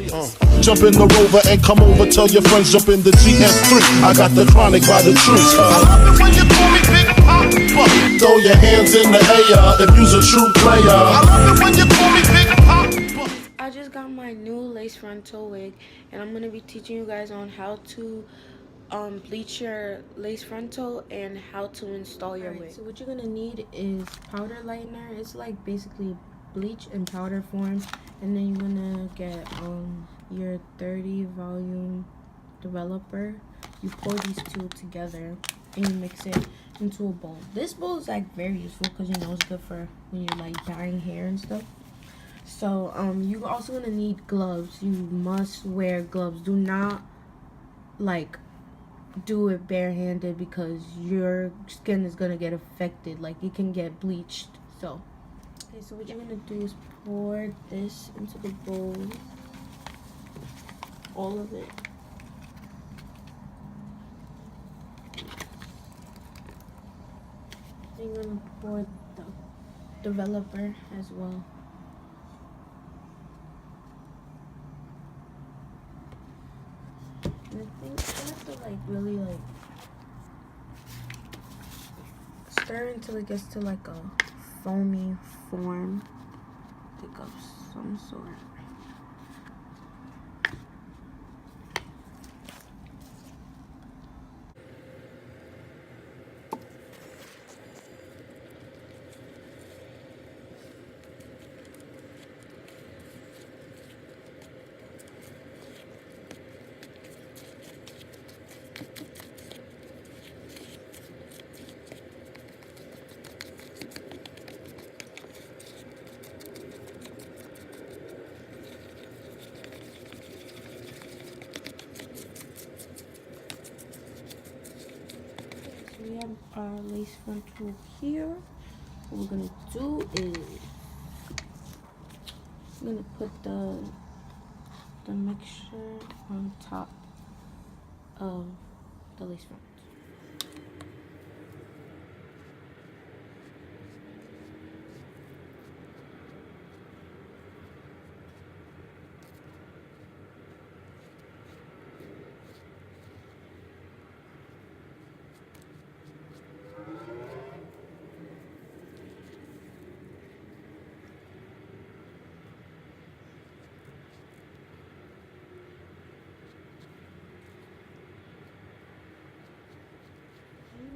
Jump in the Rover and come over. Tell your friends jump in the GS3. I got the chronic by the truth. I love it when you call me Big Papa. Throw your hands in the air if you's a true player. I love it when you call me Big Papa. I just got my new lace frontal wig, and I'm gonna be teaching you guys on how to bleach your lace frontal and how to install your wig. So what you're gonna need is powder lightener. It's like basically bleach in powder form, and then you're gonna get your 30 volume developer. You pour these two together and you mix it into a bowl. This bowl is like very useful because you know it's good for when you're like dyeing hair and stuff. So you're also gonna need gloves. You must wear gloves. Do not like do it barehanded because your skin is gonna get affected. Like it can get bleached. So okay, so what you're gonna do is pour this into the bowl, all of it. Then you're gonna pour the developer as well. And I think you have to like really like stir until it gets to like a foamy form, like of some sort. We have our lace frontal here. What we're gonna do is we're gonna put the mixture on top of the lace frontal.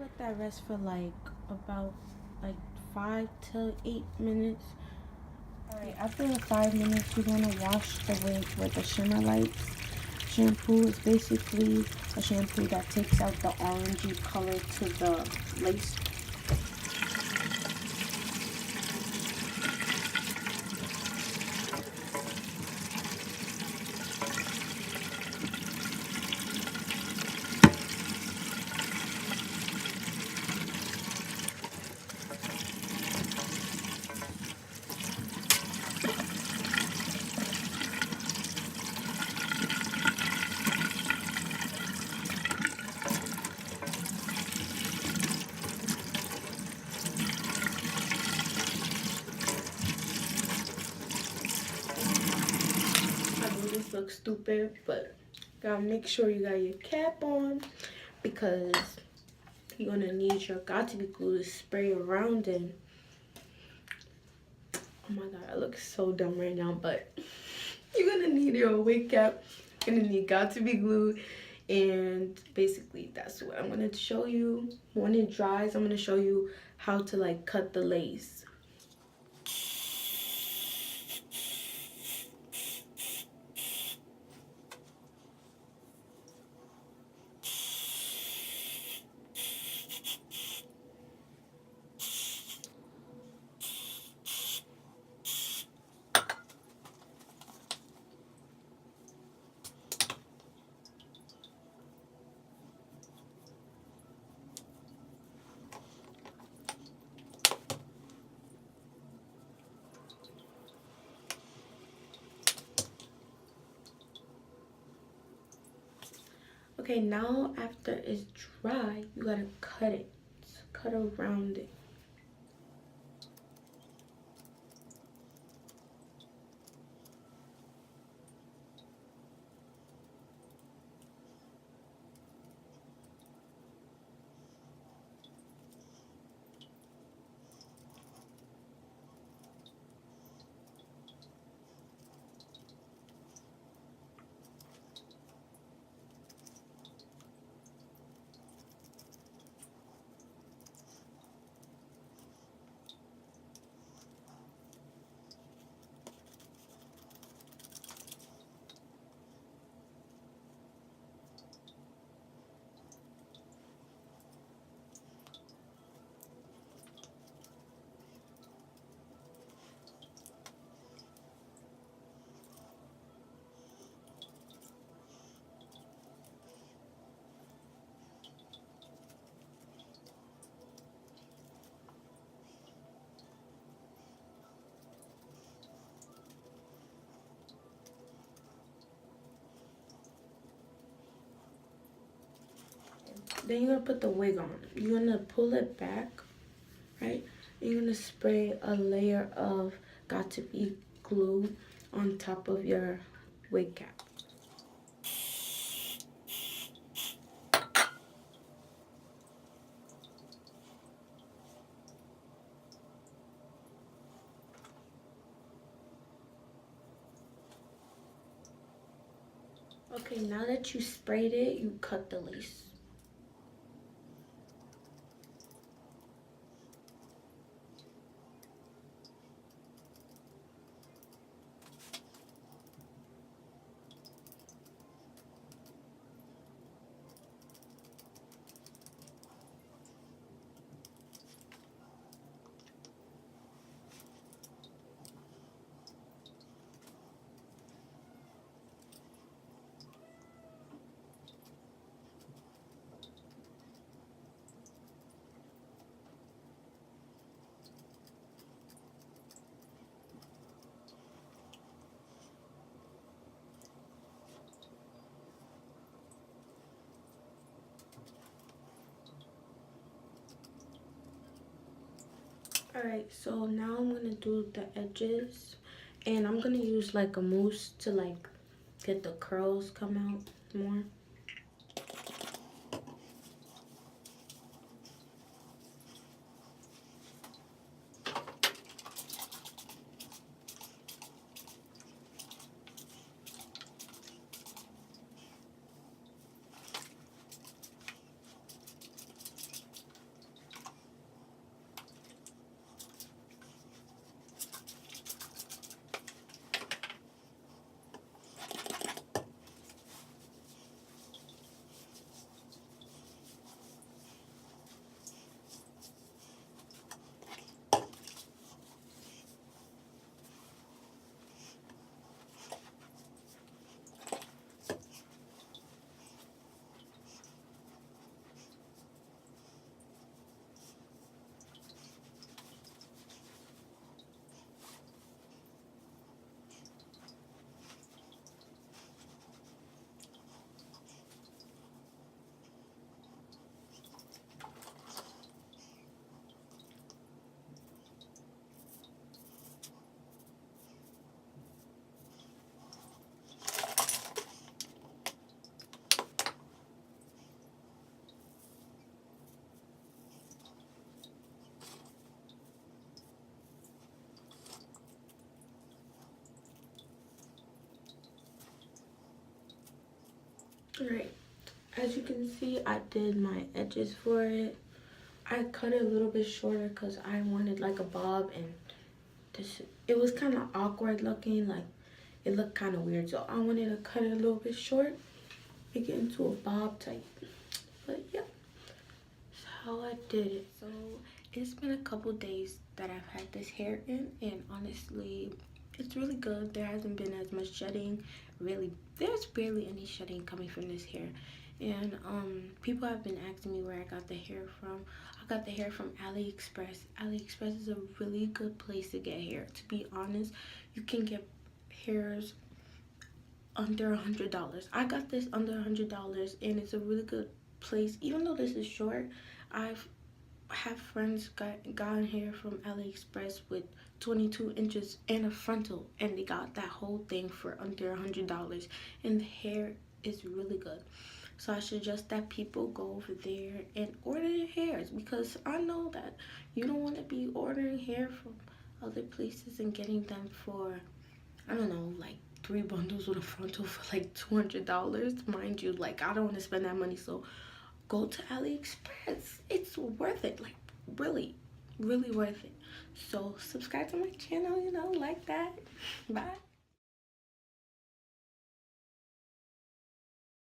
Let that rest for like about like 5 to 8 minutes. Alright, after the 5 minutes, you're gonna wash the wig with the Shimmer Lights shampoo. It's basically a shampoo that takes out the orangey color to the lace. Looks stupid, but gotta make sure you got your cap on because you're gonna need your got-to-be glue to spray around it. Oh my god, I look so dumb right now, but you're gonna need your wig cap, you're gonna need got-to-be glue, and basically that's what I'm gonna show you. When it dries, I'm gonna show you how to like cut the lace. Okay, now after it's dry, you gotta cut it. Cut around it. then you're gonna put the wig on. You're gonna pull it back, right? You're gonna spray a layer of Got To Be glue on top of your wig cap. Okay, now that you sprayed it, you cut the lace. Alright, so now I'm gonna do the edges, and I'm gonna use like a mousse to like get the curls come out more. Alright, as you can see, I did my edges for it. I cut it a little bit shorter because I wanted like a bob, and this, it was kind of awkward looking, like it looked kind of weird, so I wanted to cut it a little bit short, make it into a bob type. But yeah, that's how I did it. So it's been a couple days that I've had this hair in, and honestly it's really good. There hasn't been as much shedding. Really, there's barely any shedding coming from this hair. And people have been asking me where I got the hair from. I got the hair from AliExpress. AliExpress is a really good place to get hair. To be honest, you can get hairs under $100. I got this under $100, and it's a really good place. Even though this is short, I've have friends gotten hair from AliExpress with 22 inches and a frontal, and they got that whole thing for under $100, and the hair is really good. So I suggest that people go over there and order their hairs, because I know that you don't want to be ordering hair from other places and getting them for, I don't know, like 3 bundles with a frontal for like $200. Mind you, like I don't want to spend that money, so go to AliExpress. It's worth it, like really, really worth it. So subscribe to my channel, you know, like that. Bye.